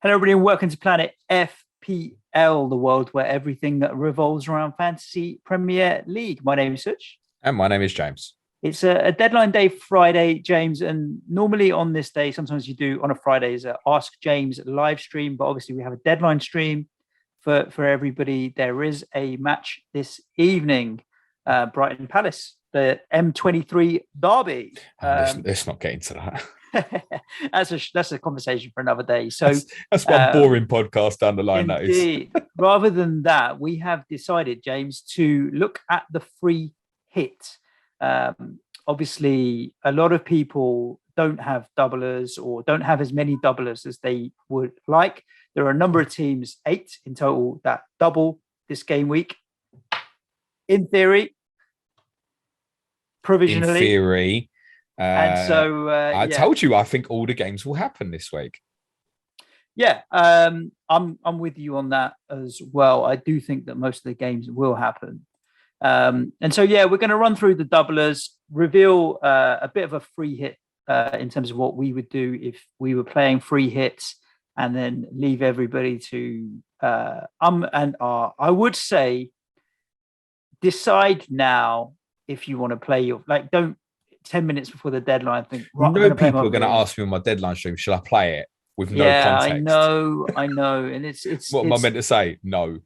Hello, everybody, and welcome to Planet FPL, the world where everything revolves around Fantasy Premier League. My name is Suj. And my name is James. It's a deadline day Friday, James, and normally on this day, sometimes you do on a Friday is a Ask James live stream, but obviously we have a deadline stream for everybody. There is a match this evening, Brighton Palace, the M23 derby. Let's not get into that. That's a conversation for another day. So that's one boring podcast down the line. Indeed. That is. Rather than that, we have decided, James, to look at the free hit. Obviously, a lot of people don't have doublers or don't have as many doublers as they would like. There are a number of teams, 8 in total, that double this game week. In theory, provisionally. In theory. And so I told you, I think all the games will happen this week. Yeah, I'm with you on that as well. I do think that most of the games will happen. And so, we're going to run through the doublers, reveal a bit of a free hit in terms of what we would do if we were playing free hits, and then leave everybody to and are. I would say decide now if you want to play your, don't 10 minutes before the deadline think. Right, no people are going to ask me on my deadline stream, should I play it with no context? I know. And it's what am I meant to say? No.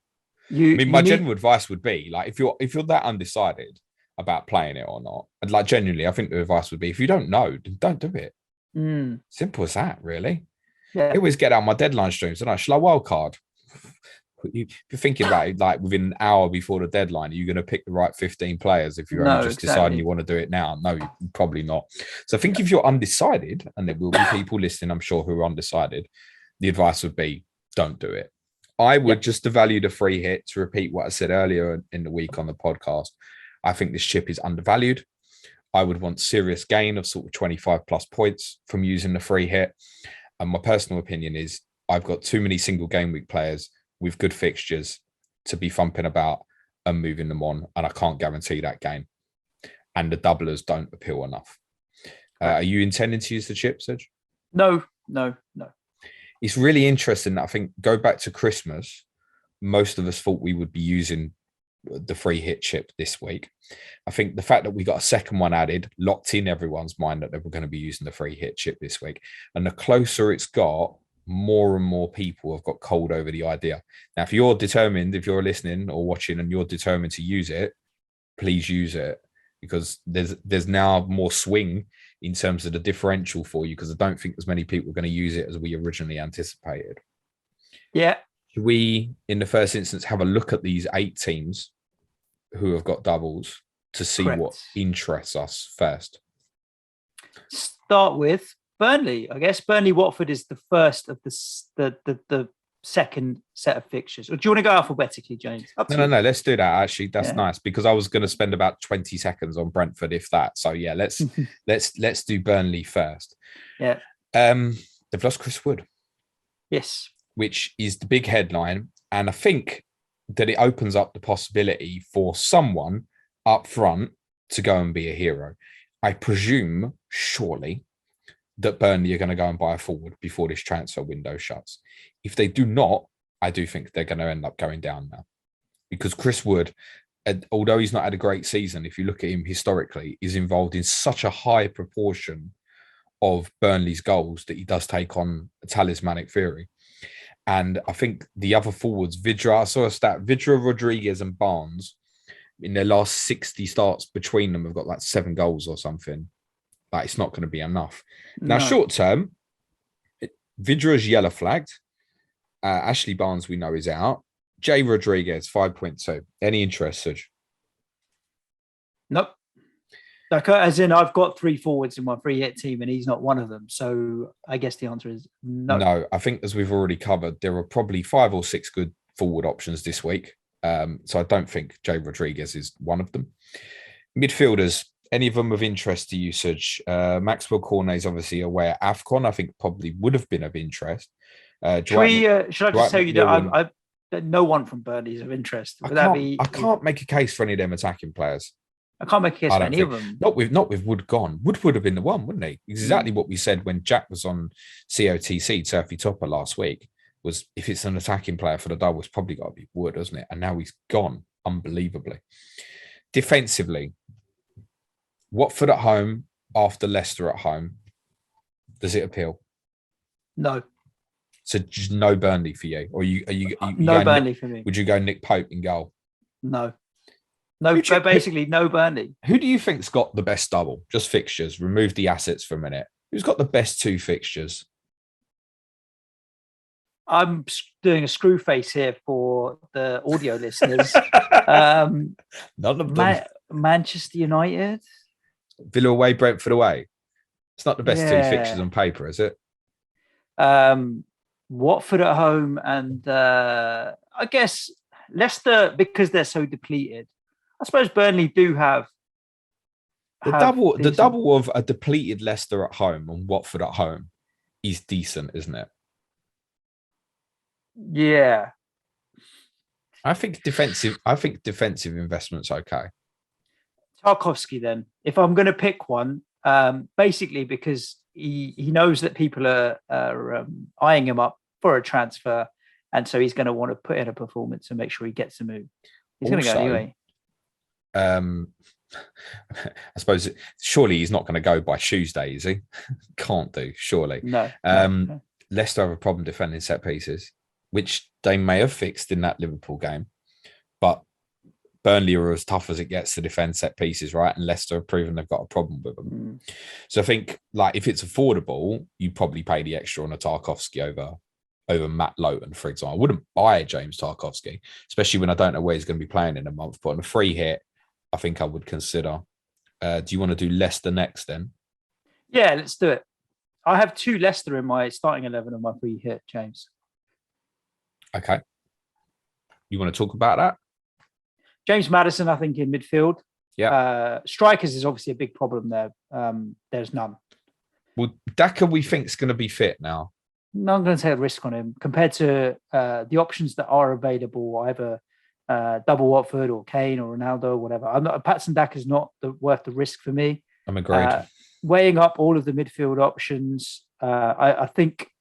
My general advice would be, like, if you're that undecided about playing it or not, and like genuinely, I think the advice would be, if you don't know, then don't do it. Simple as that, really. I always get out my deadline streams, and shall I wildcard? If you're thinking about it, like within an hour before the deadline, are you going to pick the right 15 players if you're only just deciding you want to do it now? No, probably not. So I think if you're undecided, and there will be people listening, I'm sure, who are undecided, the advice would be, don't do it. I would just devalue the free hit. To repeat what I said earlier in the week on the podcast, I think this chip is undervalued. I would want serious gain of sort of 25 plus points from using the free hit. And my personal opinion is I've got too many single game week players with good fixtures to be thumping about and moving them on. And I can't guarantee that game. And the doublers don't appeal enough. Are you intending to use the chip, Suj? No. It's really interesting that I think, go back to Christmas, most of us thought we would be using the free hit chip this week. I think the fact that we got a second one added locked in everyone's mind that they were going to be using the free hit chip this week. And the closer it's got, more and more people have got cold over the idea. Now, if you're determined, if you're listening or watching and you're determined to use it, please use it, because there's now more swing in terms of the differential for you, because I don't think as many people are going to use it as we originally anticipated. Yeah. Should we, in the first instance, have a look at these 8 teams who have got doubles to see what interests us first? Start with Burnley. I guess Burnley-Watford is the first of the second set of fixtures. Or do you want to go alphabetically, James? No. Let's do that. Actually, that's nice, because I was going to spend about 20 seconds on Brentford, if that. So yeah, let's do Burnley first. Yeah. They've lost Chris Wood. Yes. Which is the big headline, and I think that it opens up the possibility for someone up front to go and be a hero. I presume, surely, that Burnley are going to go and buy a forward before this transfer window shuts. If they do not, I do think they're going to end up going down now. Because Chris Wood, although he's not had a great season, if you look at him historically, is involved in such a high proportion of Burnley's goals that he does take on a talismanic theory. And I think the other forwards, Vidra, I saw a stat, Vidra, Rodriguez and Barnes, in their last 60 starts between them, have got like 7 goals or something. Like, it's not going to be enough. Now, short term, Vidra's yellow flagged. Ashley Barnes, we know, is out. Jay Rodriguez, 5.2. Any interest, Suj? Nope. Like, as in, I've got 3 forwards in my free hit team, and he's not one of them. So I guess the answer is no. No, I think, as we've already covered, there are probably 5 or 6 good forward options this week. So I don't think Jay Rodriguez is one of them. Midfielders, any of them of interest to usage? Maxwell Cornet is obviously aware. AFCON, I think, probably would have been of interest. Should I just tell you that no one from Burnley is of interest? I can't make a case for any of them attacking players. I can't make a case for any of them. Not with Wood gone. Wood would have been the one, wouldn't he? Exactly what we said when Jack was on COTC, Turfy Topper, last week. was if it's an attacking player for the double, it's probably got to be Wood, hasn't it? And now he's gone unbelievably. Defensively, Watford at home after Leicester at home, does it appeal? No. So just no Burnley for you, or you no Burnley for me? Would you go Nick Pope in goal? No, basically no Burnley. Who do you think's got the best double? Just fixtures. Remove the assets for a minute. Who's got the best 2 fixtures? I'm doing a screw face here for the audio listeners. None of them. Manchester United, Villa away, Brentford away. It's not the best 2 fixtures on paper, is it? Watford at home, and I guess Leicester, because they're so depleted. I suppose Burnley do have the double of a depleted Leicester at home and Watford at home is decent, isn't it? Yeah. I think defensive investment's okay. Tarkowski, then, if I'm going to pick one, basically because he knows that people are eyeing him up for a transfer, and so he's going to want to put in a performance and make sure he gets a move. He's going to go anyway. I suppose surely he's not going to go by Tuesday, is he? Can't do, surely. No. Leicester have a problem defending set pieces, which they may have fixed in that Liverpool game, but Burnley are as tough as it gets to defend set pieces, right? And Leicester have proven they've got a problem with them. So I think, like, if it's affordable, you probably pay the extra on a Tarkowski over Matt Lowton, for example. I wouldn't buy James Tarkowski, especially when I don't know where he's going to be playing in a month. But on a free hit, I think I would consider. Do you want to do Leicester next then? Yeah, let's do it. I have 2 Leicester in my starting 11 on my free hit, James. Okay. You want to talk about that? James Maddison, I think, in midfield. Yeah. Strikers is obviously a big problem there. There's none. Well, Daka, we think, is going to be fit now. No, I'm going to take a risk on him compared to the options that are available, either double Watford or Kane or Ronaldo or whatever. Patson Daka is not worth the risk for me. I'm agreed. Weighing up all of the midfield options, I think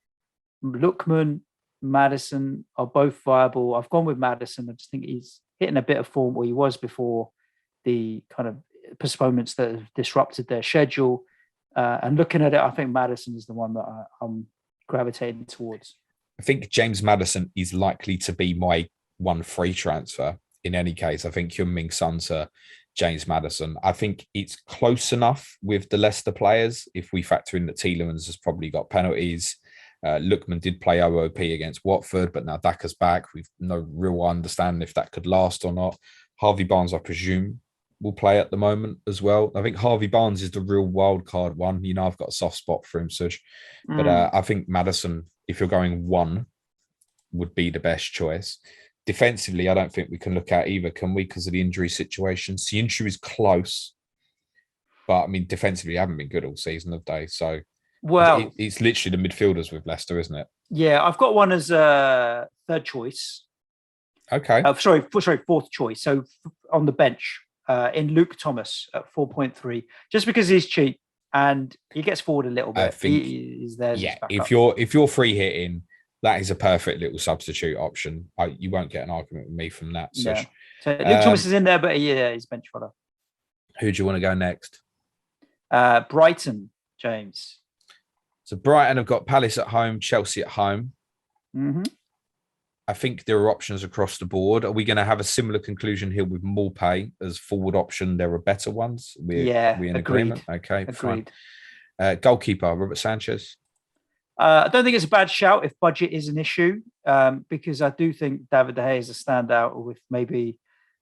Lookman, Maddison are both viable. I've gone with Maddison. I just think he's hitting a bit of form where he was before the kind of postponements that have disrupted their schedule. And looking at it, I think Maddison is the one that I'm gravitating towards. I think James Maddison is likely to be my one free transfer in any case. I think Heung-min Son to James Maddison. I think it's close enough with the Leicester players if we factor in that Tielemans has probably got penalties. Lookman did play OOP against Watford, but now Daka's back. We've no real understanding if that could last or not. Harvey Barnes, I presume, will play at the moment as well. I think Harvey Barnes is the real wild card one. You know, I've got a soft spot for him, Suj. But I think Maddison, if you're going one, would be the best choice. Defensively, I don't think we can look at either, can we? Because of the injury situation. Siunshu is close. But, I mean, defensively, haven't been good all season, have they? So, well, it's literally the midfielders with Leicester, isn't it? Yeah, I've got one as a third choice. Okay. Sorry, fourth choice. So on the bench in Luke Thomas at 4.3, just because he's cheap and he gets forward a little bit. I think he's there. Yeah, if you're free hitting, that is a perfect little substitute option. You won't get an argument with me from that. Yeah. So Luke Thomas is in there, but he's bench fodder. Who do you want to go next? Brighton, James. So Brighton have got Palace at home, Chelsea at home. Mm-hmm. I think there are options across the board. Are we going to have a similar conclusion here with Maupay as forward option? There are better ones. We in agreement? Okay, agreed. Fine. Goalkeeper, Robert Sanchez. I don't think it's a bad shout if budget is an issue, because I do think David De Gea is a standout with maybe,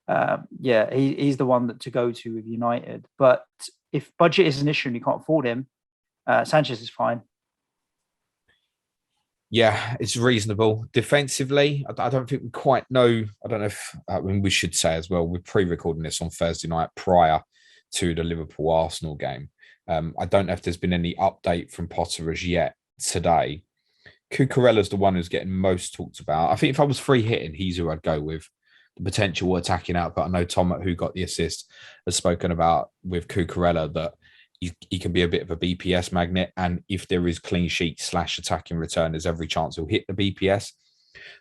he's the one to go to with United. But if budget is an issue and you can't afford him, Sanchez is fine. Yeah, it's reasonable. Defensively, I don't think we quite know. I don't know if we should say as well, we're pre-recording this on Thursday night prior to the Liverpool-Arsenal game. I don't know if there's been any update from Potter as yet today. Cucurella's the one who's getting most talked about. I think if I was free hitting, he's who I'd go with. The potential attacking output. I know Tom, who got the assist, has spoken about with Cucurella that he can be a bit of a BPS magnet, and if there is clean sheet / attacking return, there's every chance he'll hit the BPS.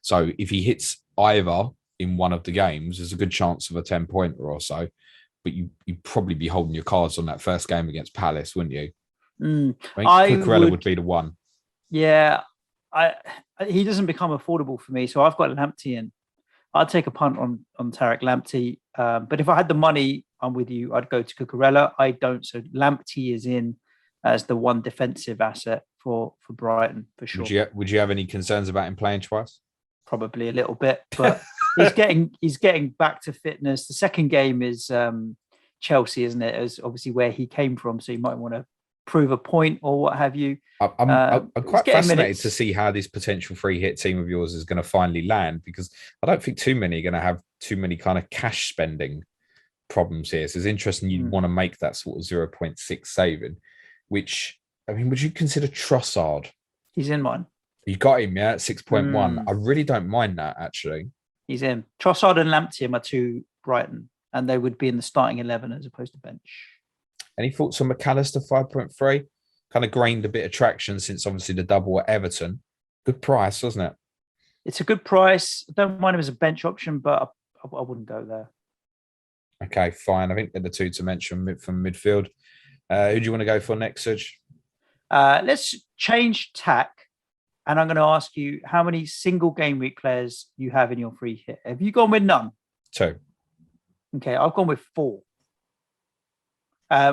So if he hits either in one of the games, there's a good chance of a 10-pointer or so. But you'd probably be holding your cards on that first game against Palace, wouldn't you? I think Cucurella would be the one. Yeah, he doesn't become affordable for me, so I've got Lamptey in. I'd take a punt on Tariq Lamptey. But if I had the money, I'm with you. I'd go to Cucurella. I don't. So Lamptey is in as the one defensive asset for Brighton for sure. Would you have any concerns about him playing twice? Probably a little bit, but he's getting back to fitness. The second game is Chelsea, isn't it? As obviously where he came from, so you might want to prove a point or what have you. I'm quite fascinated to see how this potential free hit team of yours is going to finally land, because I don't think too many are going to have too many kind of cash spending problems here. So it's interesting you'd want to make that sort of 0.6 saving, which, I mean, would you consider Trossard? He's in mine. You got him, yeah, at 6.1. I really don't mind that, actually. He's in. Trossard and Lamptey are my two Brighton, and they would be in the starting 11 as opposed to bench. Any thoughts on McAllister 5.3? Kind of gained a bit of traction since obviously the double at Everton. Good price, wasn't it? It's a good price. I don't mind him as a bench option, but I wouldn't go there. Okay, fine. I think they're the two to mention from midfield. Who do you want to go for next, Suj? Let's change tack. And I'm going to ask you how many single game week players you have in your free hit. Have you gone with none? 2. Okay, I've gone with 4.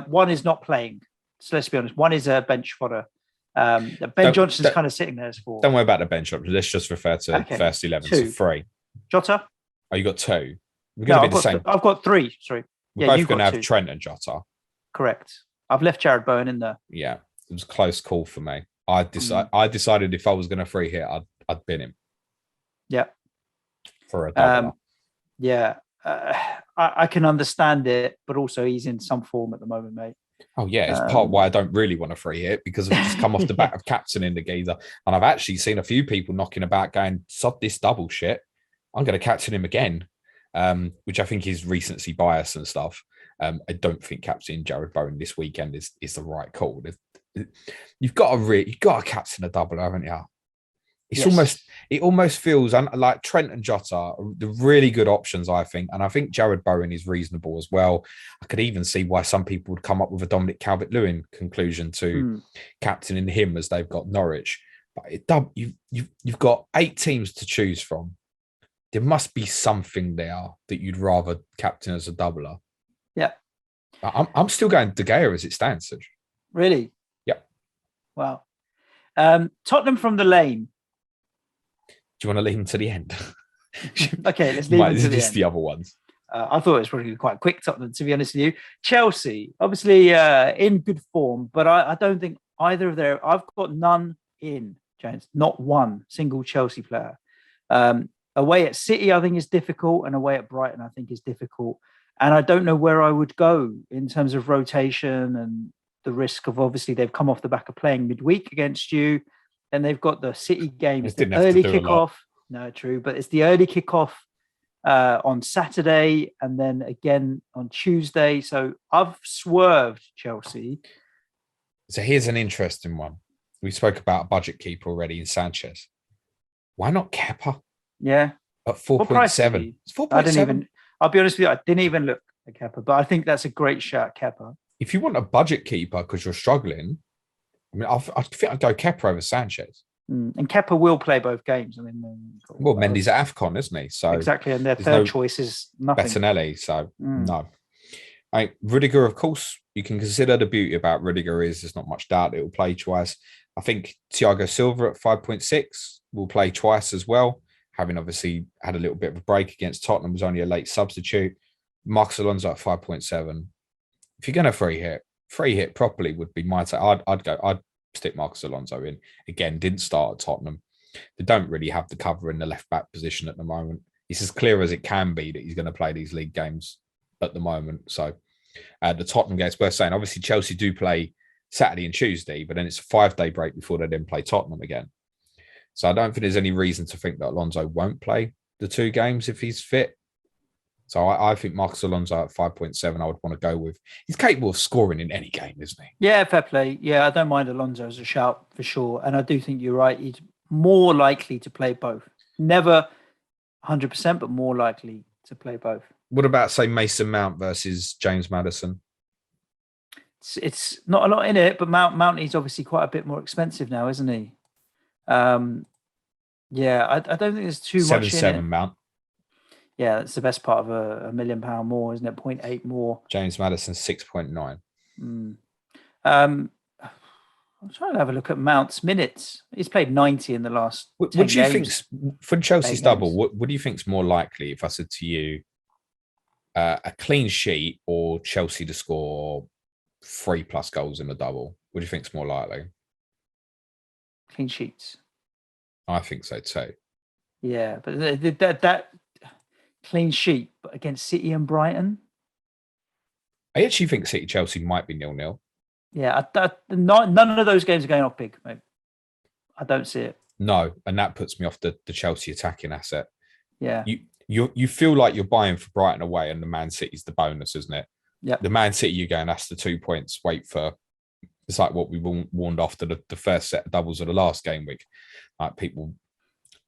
One is not playing. So let's be honest. One is a bench fodder. Ben Johnson's kind of sitting there as 4. Don't worry about the bench option. Let's just refer to first 11. 2. So 3. Jota? Oh, you got 2. We're going to be the same. I've got 3. Sorry. We're both going to have 2. Trent and Jota. Correct. I've left Jared Bowen in there. Yeah, it was a close call for me. I decided if I was going to free hit, I'd bin him. Yeah. For a double. Yeah. I can understand it, but also he's in some form at the moment, mate. Oh, yeah. It's part why I don't really want to free hit, because I've just come off the back of captaining the geezer. And I've actually seen a few people knocking about going, sod this double shit. I'm going to captain him again, which I think is recency bias and stuff. I don't think captaining Jared Bowen this weekend is the right call. You've got to captain a double, haven't you? It almost feels like Trent and Jota are the really good options, I think. And I think Jared Bowen is reasonable as well. I could even see why some people would come up with a Dominic Calvert-Lewin conclusion to captaining him, as they've got Norwich. But you've got 8 teams to choose from. There must be something there that you'd rather captain as a doubler. Yeah. I'm still going De Gea as it stands, Suj. Really? Yep. Wow. Tottenham from the lane. Do you want to leave them to the end? Okay, let's leave them to the end. The other ones. I thought it was probably quite quick, Tottenham, to be honest with you. Chelsea, obviously in good form, but I don't think either of their... I've got none in, James. Not one single Chelsea player. Away at City, I think is difficult, and away at Brighton, I think is difficult. And I don't know where I would go in terms of rotation and the risk of, obviously, they've come off the back of playing midweek against you. Then they've got the City game. It's the early kickoff. No, true. But it's the early kickoff on Saturday and then again on Tuesday. So I've swerved Chelsea. So here's an interesting one. We spoke about a budget keeper already in Sanchez. Why not Kepa? Yeah. At 4.7. It's 4.7. I'll be honest with you, I didn't even look at Kepa, but I think that's a great shout, Kepa. If you want a budget keeper because you're struggling, I mean, I think I'd go Kepa over Sanchez. And Kepa will play both games. I mean, Mendy's at AFCON, isn't he? So exactly, and their third choice is nothing. Bettinelli, so no. Rudiger, of course, you can consider. The beauty about Rudiger is there's not much doubt it will play twice. I think Thiago Silva at 5.6 will play twice as well, having obviously had a little bit of a break against Tottenham, was only a late substitute. Marcus Alonso at 5.7. If you're going to free hit properly would be my take. I'd stick Marcus Alonso in. Again, didn't start at Tottenham. They don't really have the cover in the left back position at the moment. It's as clear as it can be that he's going to play these league games at the moment. So the Tottenham game's worth saying. Obviously, Chelsea do play Saturday and Tuesday, but then it's a 5-day break before they then play Tottenham again. So I don't think there's any reason to think that Alonso won't play the 2 games if he's fit. So I think Marcus Alonso at 5.7 I would want to go with. He's capable of scoring in any game, isn't he? Yeah, fair play. Yeah, I don't mind Alonso as a shout for sure. And I do think you're right. He's more likely to play both. Never 100%, but more likely to play both. What about, say, Mason Mount versus James Maddison? It's not a lot in it, but Mount is obviously quite a bit more expensive now, isn't he? Yeah, I don't think there's too much in it. Mount. Yeah, that's the best part of a £1 million more, isn't it? 0.8 more. James Maddison 6.9. I'm trying to have a look at Mount's minutes. He's played 90 in the last. What do you think for Chelsea's double? games. What do you think is more likely? If I said to you, a clean sheet or Chelsea to score 3+ goals in the double, what do you think is more likely? Clean sheets. I think so too. Yeah, but that clean sheet, but against City and Brighton. I actually think City Chelsea might be 0-0. Yeah, none of those games are going off big, mate. I don't see it. No, and that puts me off the Chelsea attacking asset. Yeah. You feel like you're buying for Brighton away, and the Man City's the bonus, isn't it? Yeah. The Man City, you're going, that's the 2 points. Wait for, it's like what we warned after the first set of doubles of the last game week. Like people,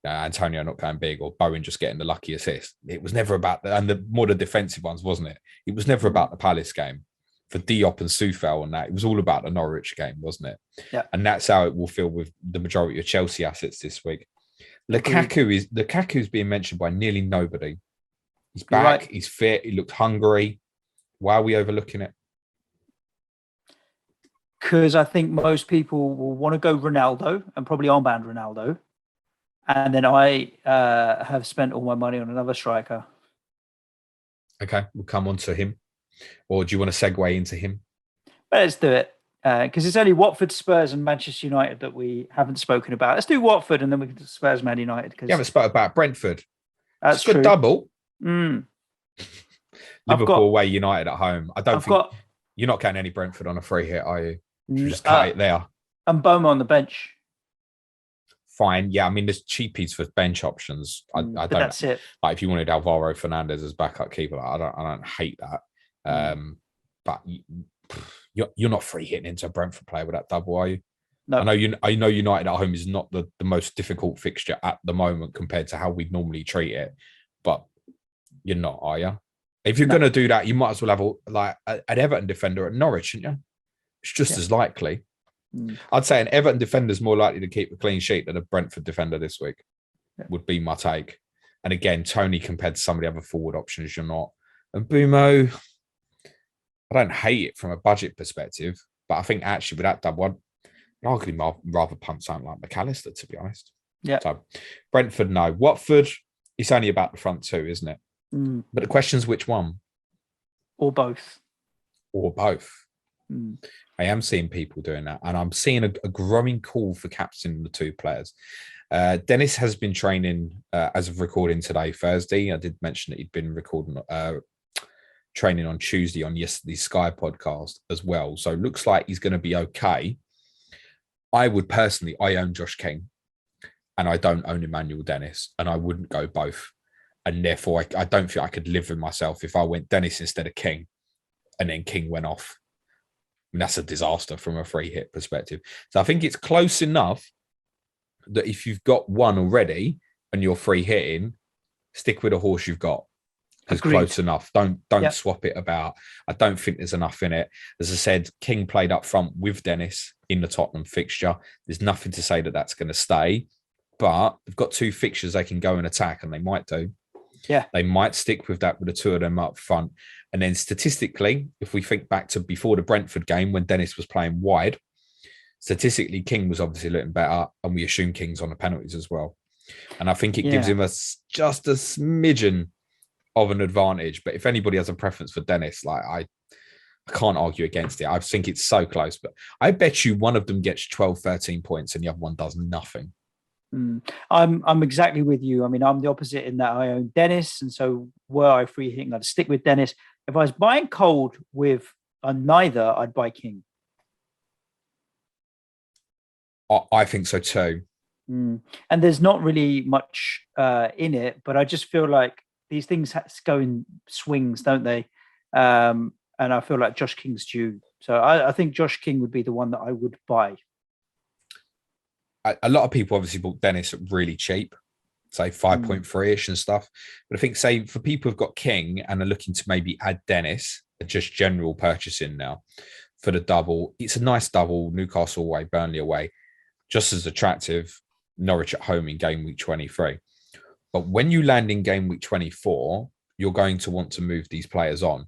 Antonio not going big, or Bowen just getting the lucky assist. It was never about and the more the defensive ones, wasn't it? It was never about the Palace game. For Diop and Soufal and that, it was all about the Norwich game, wasn't it? Yeah. And that's how it will feel with the majority of Chelsea assets this week. Lukaku's being mentioned by nearly nobody. He's back, right. He's fit, he looked hungry. Why are we overlooking it? Because I think most people will want to go Ronaldo and probably armband Ronaldo. And then I have spent all my money on another striker. Okay, we'll come on to him. Or do you want to segue into him? Well, let's do it. Because it's only Watford, Spurs and Manchester United that we haven't spoken about. Let's do Watford and then we can do Spurs, Man United. You haven't spoken about Brentford. That's it's a good true. Double. Mm. Liverpool away, United at home. I don't think you're not getting any Brentford on a free hit, are you? You just cut it there. And Boma on the bench. Fine. Yeah, I mean, there's cheapies for bench options. I don't. That's it. Like if you wanted Alvaro Fernandez as backup keeper, I don't hate that. But you're not free hitting into a Brentford player with that double, are you? No. I know United at home is not the most difficult fixture at the moment compared to how we normally treat it, but you're not, are you? If you're going to do that, you might as well have an Everton defender at Norwich, shouldn't you? It's just as likely. I'd say an Everton defender is more likely to keep a clean sheet than a Brentford defender this week, would be my take. And again, Tony compared to some of the other forward options, you're not. And Bumo, I don't hate it from a budget perspective, but I think actually with that double, I'd arguably rather pump something like McAllister, to be honest. Yeah. So Brentford, no. Watford, it's only about the front two, isn't it? But the question's which one? Or both. Or both. I am seeing people doing that, and I'm seeing a growing call for captaining the two players. Dennis has been training as of recording today, Thursday. I did mention that he'd been recording training on Tuesday on yesterday's Sky podcast as well. So it looks like he's going to be okay. I own Josh King, and I don't own Emmanuel Dennis, and I wouldn't go both. And therefore, I don't feel I could live with myself if I went Dennis instead of King, and then King went off. I mean, that's a disaster from a free hit perspective. So I think it's close enough that if you've got one already and you're free hitting, stick with the horse you've got. It's close enough. Don't swap it about. I don't think there's enough in it. As I said, King played up front with Dennis in the Tottenham fixture. There's nothing to say that that's going to stay. But they've got two fixtures they can go and attack, and they might do. Yeah. They might stick with that with the two of them up front. And then statistically, if we think back to before the Brentford game when Dennis was playing wide, statistically, King was obviously looking better, and we assume King's on the penalties as well. And I think it gives him just a smidgen of an advantage. But if anybody has a preference for Dennis, like I can't argue against it. I think it's so close. But I bet you one of them gets 12, 13 points and the other one does nothing. I'm exactly with you. I mean, I'm the opposite in that I own Dennis, and so were I free hitting, I'd stick with Dennis. If I was buying cold with neither, I'd buy King. I think so too. And there's not really much in it, but I just feel like these things go in swings, don't they? And I feel like Josh King's due. So I think Josh King would be the one that I would buy. A lot of people obviously bought Dennis really cheap. say 5.3-ish and stuff. But I think, say, for people who've got King and are looking to maybe add Dennis, just general purchasing now for the double, it's a nice double. Newcastle away, Burnley away, just as attractive. Norwich at home in game week 23. But when you land in game week 24, you're going to want to move these players on.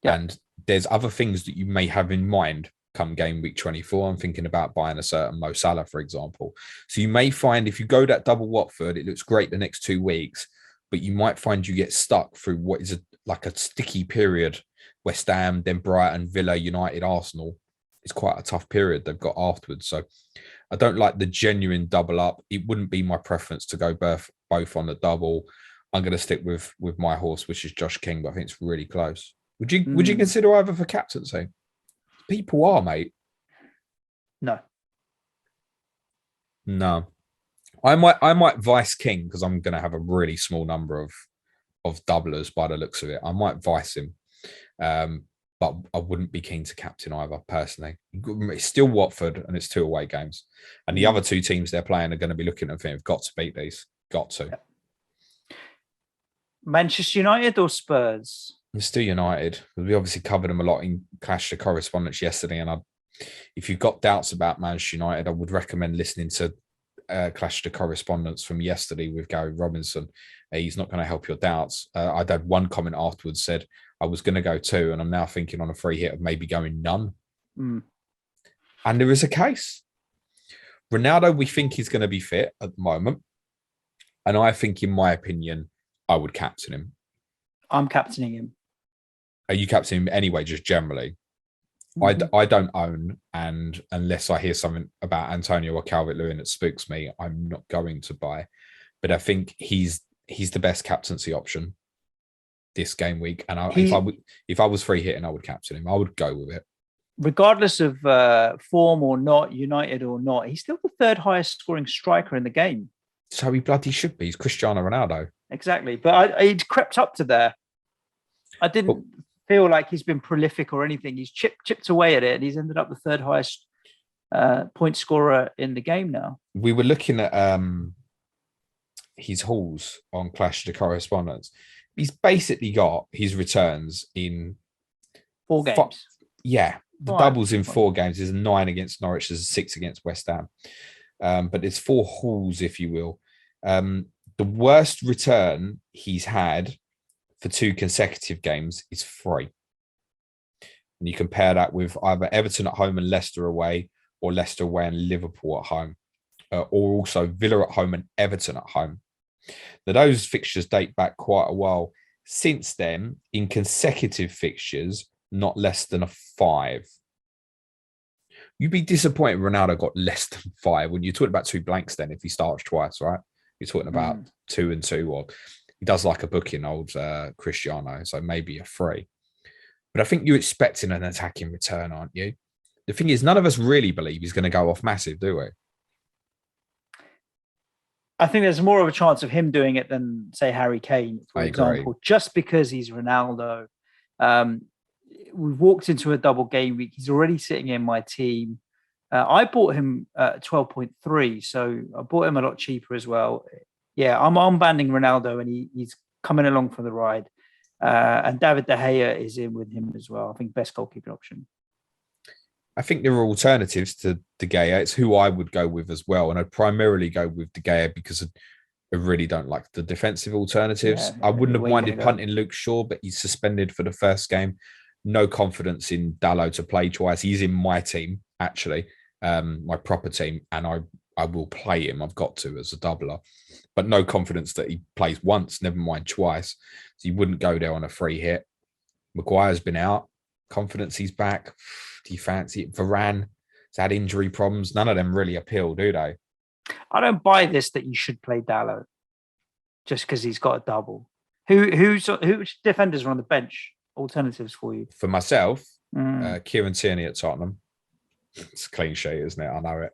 Yep. And there's other things that you may have in mind come game week 24. I'm thinking about buying a certain Mo Salah, for example. So you may find if you go that double Watford, it looks great the next 2 weeks, but you might find you get stuck through what is like a sticky period. West Ham, then Brighton, Villa, United, Arsenal. It's quite a tough period they've got afterwards. So I don't like the genuine double up. It wouldn't be my preference to go both on the double. I'm going to stick with my horse, which is Josh King, but I think it's really close. Would you consider either for captaincy? People are, mate. No. I might vice King because I'm going to have a really small number of doublers by the looks of it. I might vice him. But I wouldn't be keen to captain either, personally. It's still Watford and it's 2 away games. And the other 2 teams they're playing are going to be looking at they've got to beat these. Got to. Yep. Manchester United or Spurs? It's still United. We obviously covered them a lot in Clash of Correspondence yesterday. And if you've got doubts about Manchester United, I would recommend listening to Clash of Correspondence from yesterday with Gary Robinson. He's not going to help your doubts. I'd had one comment afterwards said, I was going to go 2, and I'm now thinking on a free hit of maybe going none. And there is a case. Ronaldo, we think he's going to be fit at the moment. And I think, in my opinion, I would captain him. I'm captaining him. Are you captaining him anyway, just generally? I don't own, and unless I hear something about Antonio or Calvert-Lewin that spooks me, I'm not going to buy. But I think he's the best captaincy option this game week. And if I was free hitting, I would captain him. I would go with it. Regardless of form or not, United or not, he's still the 3rd highest scoring striker in the game. So he bloody should be. He's Cristiano Ronaldo. Exactly. But he'd crept up to there. I didn't feel like he's been prolific or anything. He's chipped away at it, and he's ended up the 3rd highest point scorer in the game now. We were looking at his hauls on Clash of Correspondence. He's basically got his returns in 4 games. The doubles in 4 games. There's a 9 against Norwich. There's a 6 against West Ham. But it's 4 hauls, if you will. The worst return he's had for 2 consecutive games is 3. And you compare that with either Everton at home and Leicester away, or Leicester away and Liverpool at home, or also Villa at home and Everton at home. Now, those fixtures date back quite a while. Since then, in consecutive fixtures, not less than a 5. You'd be disappointed Ronaldo got less than 5. When you're talking about 2 blanks then, if he starts twice, right? You're talking about 2 and 2, or he does like a booking, old Cristiano, so maybe a 3. But I think you're expecting an attacking return, aren't you? The thing is, none of us really believe he's going to go off massive, do we? I think there's more of a chance of him doing it than, say, Harry Kane, for example, just because he's Ronaldo. We've walked into a double game week. He's already sitting in my team. I bought him at 12.3, so I bought him a lot cheaper as well. Yeah, I'm banding Ronaldo, and he's coming along for the ride. And David De Gea is in with him as well. I think best goalkeeper option. I think there are alternatives to De Gea. It's who I would go with as well. And I'd primarily go with De Gea because I really don't like the defensive alternatives. I wouldn't have minded punting Luke Shaw, but he's suspended for the first game. No confidence in Dalot to play twice. He's in my team, actually, my proper team, and I will play him. I've got to as a doubler, but no confidence that he plays once, never mind twice. So you wouldn't go there on a free hit. Maguire's been out. Confidence he's back. Do you fancy it? Varane has had injury problems. None of them really appeal, do they? I don't buy this that you should play Dalot just because he's got a double. Who defenders are on the bench? Alternatives for you? For myself, Kieran Tierney at Tottenham. It's a clean sheet, isn't it? I know it.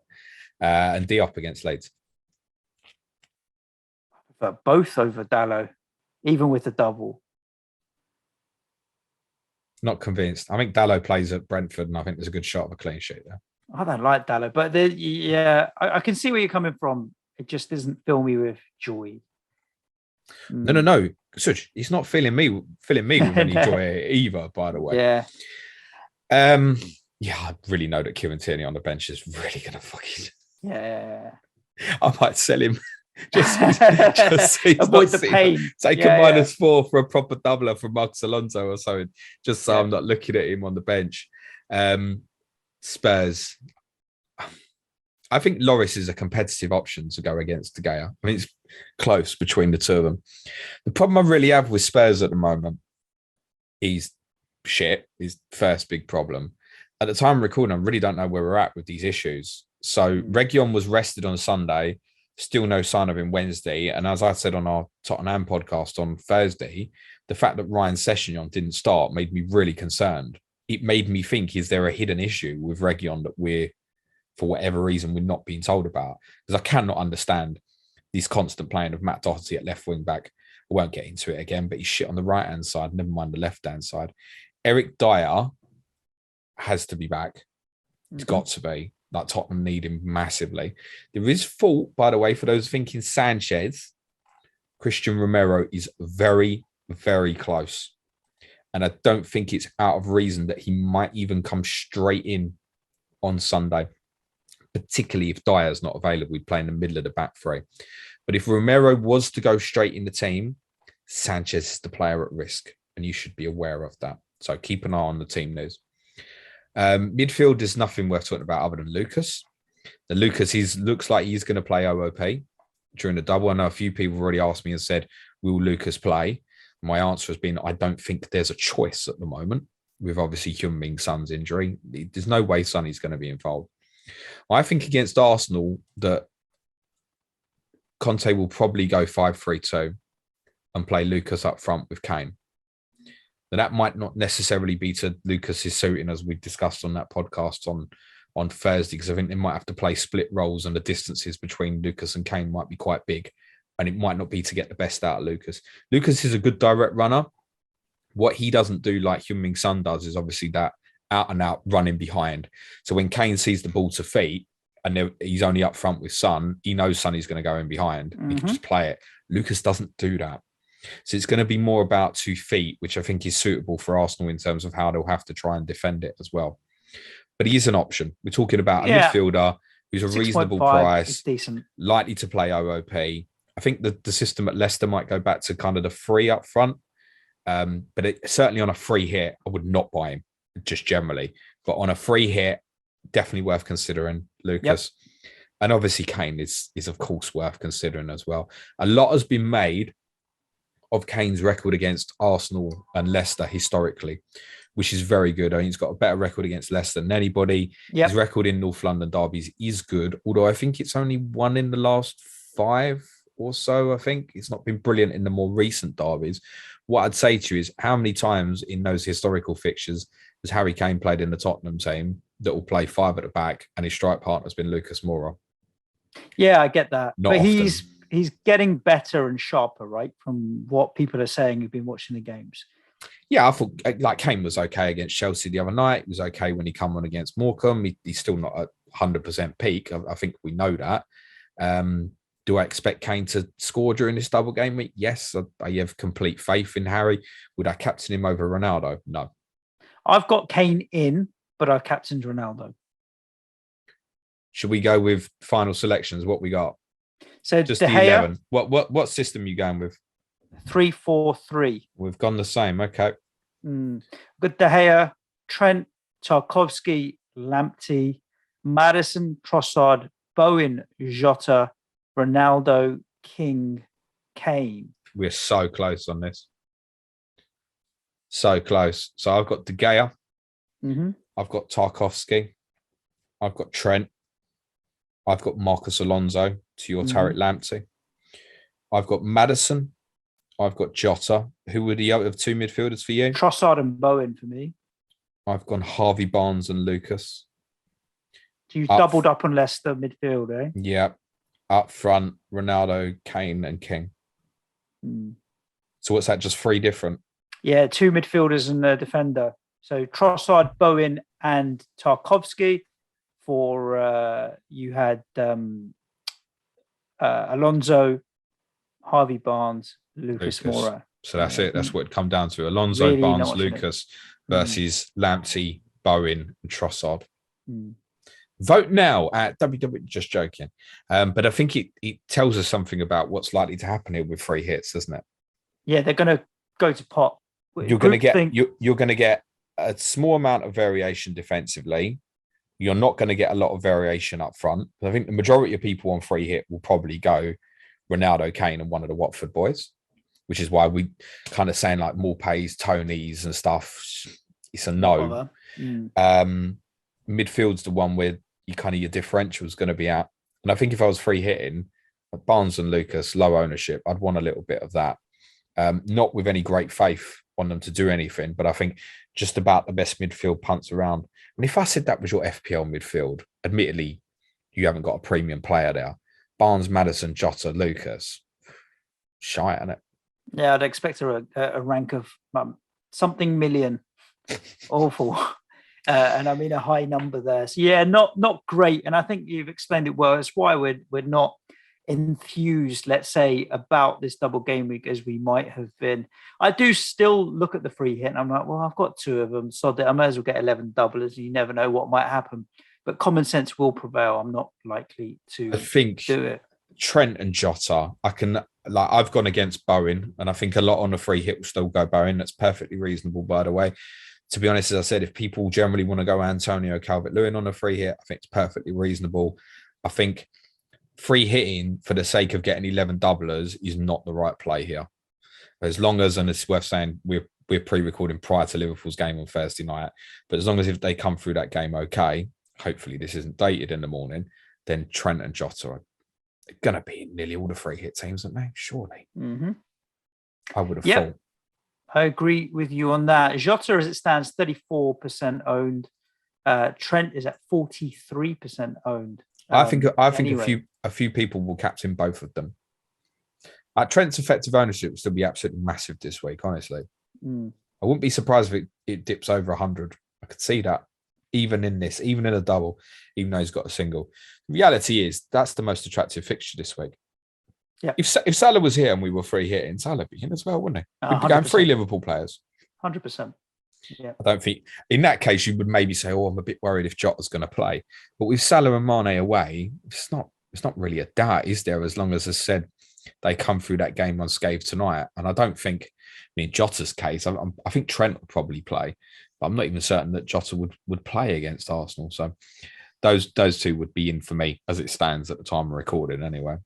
And Diop against Leeds. But both over Dalot, even with the double. Not convinced. I think Dalot plays at Brentford, and I think there's a good shot of a clean sheet there. I don't like Dalot, but I can see where you're coming from. It just doesn't fill me with joy. No. Suj, he's not filling me with any joy either, by the way. Yeah. Yeah, I really know that Kieran Tierney on the bench is really going to fucking... Yeah. I might sell him just so avoid the pain. Take a -4 for a proper doubler from Marcus Alonso or something, just so I'm not looking at him on the bench. Spurs. I think Lloris is a competitive option to go against De Gea. I mean, it's close between the two of them. The problem I really have with Spurs at the moment is shit. His first big problem. At the time of recording, I really don't know where we're at with these issues. So Reguilon was rested on Sunday. Still no sign of him Wednesday. And as I said on our Tottenham podcast on Thursday, the fact that Ryan Sessegnon didn't start made me really concerned. It made me think, is there a hidden issue with Reguilon that we're, for whatever reason, we're not being told about? Because I cannot understand this constant playing of Matt Doherty at left wing back. I won't get into it again, but he's shit on the right-hand side, never mind the left-hand side. Eric Dyer has to be back. It's got to be. Like, Tottenham need him massively. There is fault, by the way, for those thinking Sanchez. Christian Romero is very, very close. And I don't think it's out of reason that he might even come straight in on Sunday, particularly if Dyer's not available. We'd play in the middle of the back three. But if Romero was to go straight in the team, Sanchez is the player at risk, and you should be aware of that. So keep an eye on the team news. Midfield, there's nothing worth talking about other than Lucas. The Lucas, looks like he's going to play OOP during the double. I know a few people have already asked me and said, will Lucas play? My answer has been, I don't think there's a choice at the moment with obviously Heung-min Son's injury. There's no way Sonny's going to be involved. I think against Arsenal that Conte will probably go 5-3-2 and play Lucas up front with Kane. Now, that might not necessarily be to Lucas's suiting, as we discussed on that podcast on Thursday, because I think they might have to play split roles and the distances between Lucas and Kane might be quite big, and it might not be to get the best out of Lucas. Lucas is a good direct runner. What he doesn't do like Heung-min Son does is obviously that out-and-out running behind. So when Kane sees the ball to feet and he's only up front with Son, he knows Sonny's going to go in behind. He can just play it. Lucas doesn't do that. So it's going to be more about 2 feet, which I think is suitable for Arsenal in terms of how they'll have to try and defend it as well. But he is an option. We're talking about a midfielder who's a reasonable price, decent, likely to play OOP. I think the system at Leicester might go back to kind of the 3 up front. But certainly on a free hit, I would not buy him, just generally. But on a free hit, definitely worth considering Lucas. Yep. And obviously Kane is of course worth considering as well. A lot has been made of Kane's record against Arsenal and Leicester historically, which is very good. I mean, he's got a better record against Leicester than anybody. Yep. His record in North London derbies is good, although I think it's only won in the last 5 or so. I think it's not been brilliant in the more recent derbies. What I'd say to you is, how many times in those historical fixtures has Harry Kane played in the Tottenham team that will play 5 at the back and his strike partner's been Lucas Moura? Yeah, I get that. Not often. He's getting better and sharper, right? From what people are saying who've been watching the games. Yeah, I thought like Kane was okay against Chelsea the other night. He was okay when he come on against Morecambe. He's still not at 100% peak. I think we know that. Do I expect Kane to score during this double game week? Yes, I have complete faith in Harry. Would I captain him over Ronaldo? No. I've got Kane in, but I've captained Ronaldo. Should we go with final selections? What we got? So just De the Gea, 11. What system are you going with? 3-4-3. We've gone the same. Okay. Good. De Gea, Trent, Tarkowski, Lamptey, Maddison, Trossard, Bowen, Jota, Ronaldo, King, Kane. We're so close on this. So close. So I've got De Gea. I've got Tarkowski. I've got Trent. I've got Marcus Alonso to your Tariq Lamptey. I've got Maddison. I've got Jota. Who were the other 2 midfielders for you? Trossard and Bowen for me. I've gone Harvey Barnes and Lucas. So you doubled up on Leicester midfield, eh? Yeah. Up front, Ronaldo, Kane and King. So what's that, just 3 different? Yeah, 2 midfielders and a defender. So Trossard, Bowen and Tarkowski. For you had Alonso, Harvey Barnes Lucas Moura. So that's it. That's what it'd come down to. Alonso, really Barnes, Lucas versus Lamptey, Bowen, and Trossard. Vote now at WW. Just joking. But I think it tells us something about what's likely to happen here with free hits, doesn't it? Yeah, they're going to go to pot. You're going to get a small amount of variation defensively. You're not going to get a lot of variation up front. I think the majority of people on free hit will probably go Ronaldo, Kane, and one of the Watford boys, which is why we kind of saying like Morpay's, Tony's and stuff. It's a no. Midfield's the one where your differential is going to be at. And I think if I was free hitting, Barnes and Lucas, low ownership, I'd want a little bit of that. Not with any great faith on them to do anything, but I think just about the best midfield punts around. And if I said that was your FPL midfield, admittedly, you haven't got a premium player there. Barnes, Maddison, Jota, Lucas. Shy, isn't it? Yeah, I'd expect a rank of something million. Awful. And I mean a high number there. So yeah, not great. And I think you've explained it well. It's why we're not enthused, let's say, about this double game week as we might have been. I do still look at the free hit and I'm like, well, I've got 2 of them, so I may as well get 11 doublers. You never know what might happen. But common sense will prevail. I'm not likely to do it. Trent and Jota, I've gone against Bowen, and I think a lot on the free hit will still go Bowen. That's perfectly reasonable, by the way. To be honest, as I said, if people generally want to go Antonio Calvert-Lewin on a free hit, I think it's perfectly reasonable. I think free hitting for the sake of getting 11 doublers is not the right play here. As long as, and it's worth saying, we're pre-recording prior to Liverpool's game on Thursday night, but as long as if they come through that game okay, hopefully this isn't dated in the morning, then Trent and Jota are going to be nearly all the free hit teams, aren't they? Surely. I would have thought. I agree with you on that. Jota, as it stands, 34% owned. Trent is at 43% owned. I think a few people will captain both of them. Trent's effective ownership will still be absolutely massive this week, honestly. I wouldn't be surprised if it dips over 100. I could see that, even in a double, even though he's got a single. The reality is that's the most attractive fixture this week. Yeah. If Salah was here and we were free hitting, Salah would be in as well, wouldn't he? We'd be going 3 Liverpool players. 100%. Yeah. I don't think in that case you would maybe say, "Oh, I'm a bit worried if Jota's going to play." But with Salah and Mane away, it's not really a doubt, is there? As long as, I said, they come through that game unscathed tonight, and I don't think, in Jota's case, I think Trent will probably play, but I'm not even certain that Jota would play against Arsenal. So those 2 would be in for me as it stands at the time of recording, anyway.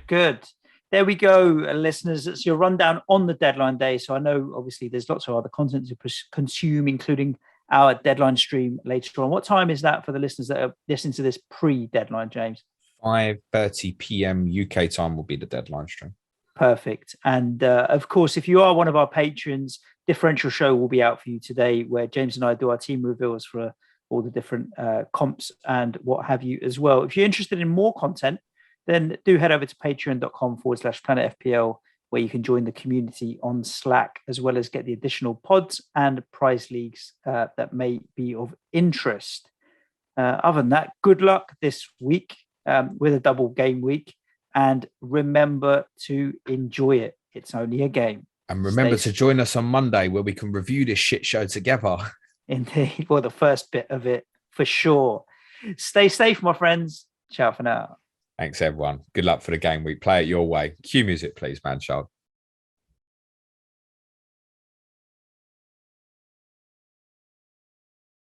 Good. There we go, listeners. It's your rundown on the deadline day. So I know, obviously, there's lots of other content to consume, including our deadline stream later on. What time is that for the listeners that are listening to this pre-deadline, James? 5:30 p.m. UK time will be the deadline stream. Perfect. And of course, if you are one of our patrons, Differential Show will be out for you today, where James and I do our team reveals for all the different comps and what have you as well. If you're interested in more content, then do head over to patreon.com/planetfpl, where you can join the community on Slack, as well as get the additional pods and prize leagues that may be of interest. Other than that, good luck this week with a double game week. And remember to enjoy it. It's only a game. And remember to join us on Monday, where we can review this shit show together. Indeed. Well, the first bit of it, for sure. Stay safe, my friends. Ciao for now. Thanks, everyone. Good luck for the game week. Play it your way. Cue music, please, man, child.